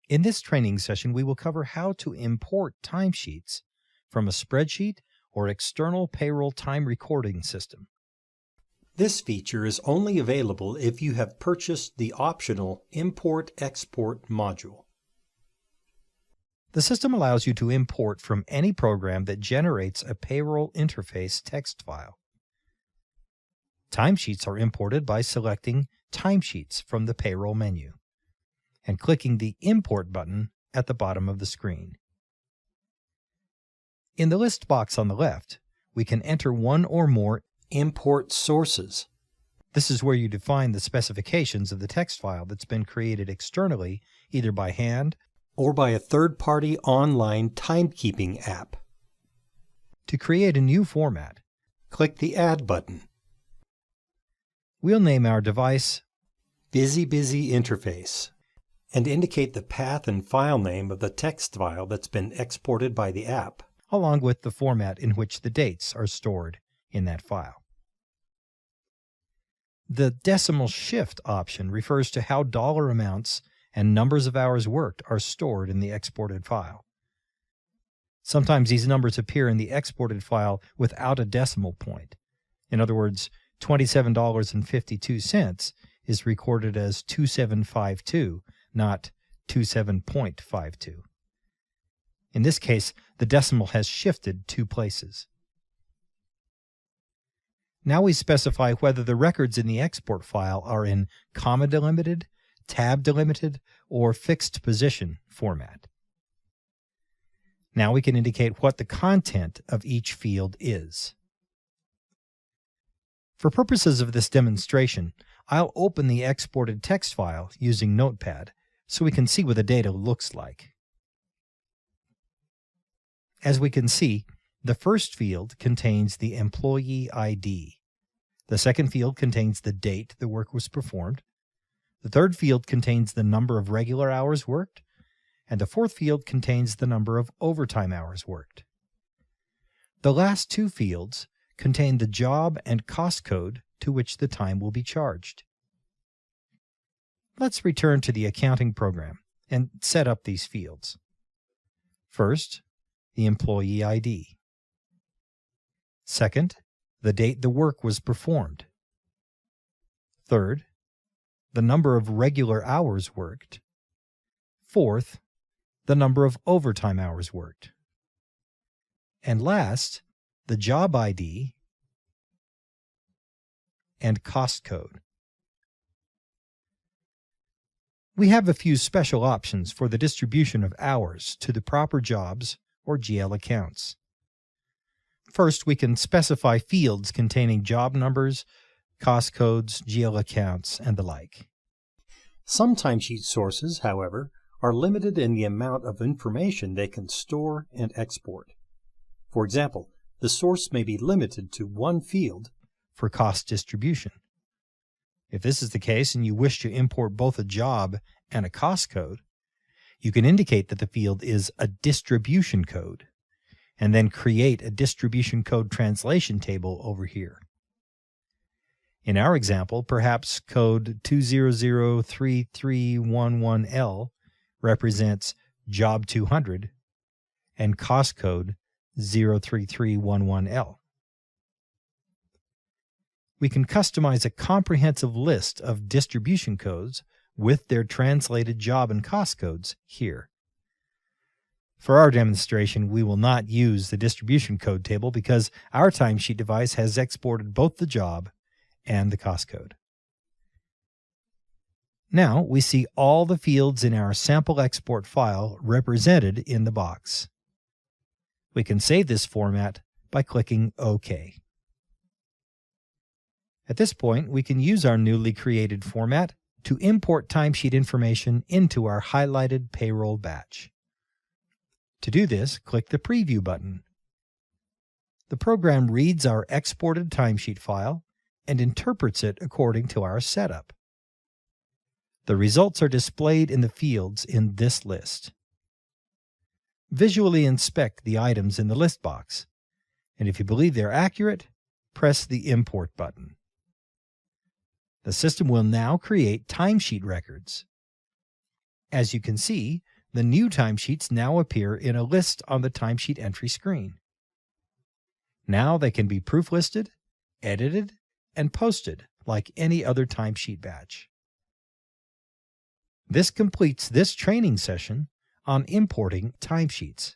In this training session, we will cover how to import timesheets from a spreadsheet or external payroll time recording system. This feature is only available if you have purchased the optional Import-Export module. The system allows you to import from any program that generates a payroll interface text file. Timesheets are imported by selecting Timesheets from the Payroll menu and clicking the Import button at the bottom of the screen. In the list box on the left, we can enter one or more import sources. This is where you define the specifications of the text file that's been created externally, either by hand or by a third-party online timekeeping app. To create a new format, click the Add button. We'll name our device Busy Interface and indicate the path and file name of the text file that's been exported by the app, along with the format in which the dates are stored in that file. The decimal shift option refers to how dollar amounts and numbers of hours worked are stored in the exported file. Sometimes these numbers appear in the exported file without a decimal point. In other words, $27.52 is recorded as 2752, not 27.52. In this case, the decimal has shifted 2 places. Now we specify whether the records in the export file are in comma delimited, tab delimited, or fixed position format. Now we can indicate what the content of each field is. For purposes of this demonstration, I'll open the exported text file using Notepad so we can see what the data looks like. As we can see, the first field contains the employee ID. The second field contains the date the work was performed. The third field contains the number of regular hours worked, and the fourth field contains the number of overtime hours worked. The last 2 fields contain the job and cost code to which the time will be charged. Let's return to the accounting program and set up these fields. First, the employee ID. Second, the date the work was performed. Third, the number of regular hours worked. Fourth, the number of overtime hours worked. And last, the job ID and cost code. We have a few special options for the distribution of hours to the proper jobs or GL accounts. First, we can specify fields containing job numbers, cost codes, GL accounts, and the like. Some timesheet sources, however, are limited in the amount of information they can store and export. For example, the source may be limited to 1 field for cost distribution. If this is the case and you wish to import both a job and a cost code, you can indicate that the field is a distribution code, and then create a distribution code translation table over here. In our example, perhaps code 2003311L represents job 200 and cost code 03311L. We can customize a comprehensive list of distribution codes with their translated job and cost codes here. For our demonstration, we will not use the distribution code table because our timesheet device has exported both the job and the cost code. Now we see all the fields in our sample export file represented in the box. We can save this format by clicking OK. At this point, we can use our newly created format to import timesheet information into our highlighted payroll batch. To do this, click the Preview button. The program reads our exported timesheet file and interprets it according to our setup. The results are displayed in the fields in this list. Visually inspect the items in the list box, and if you believe they're accurate, press the Import button. The system will now create timesheet records. As you can see, The new timesheets now appear in a list on the timesheet entry screen. Now they can be proof-listed, edited, and posted like any other timesheet batch. This completes this training session on importing timesheets.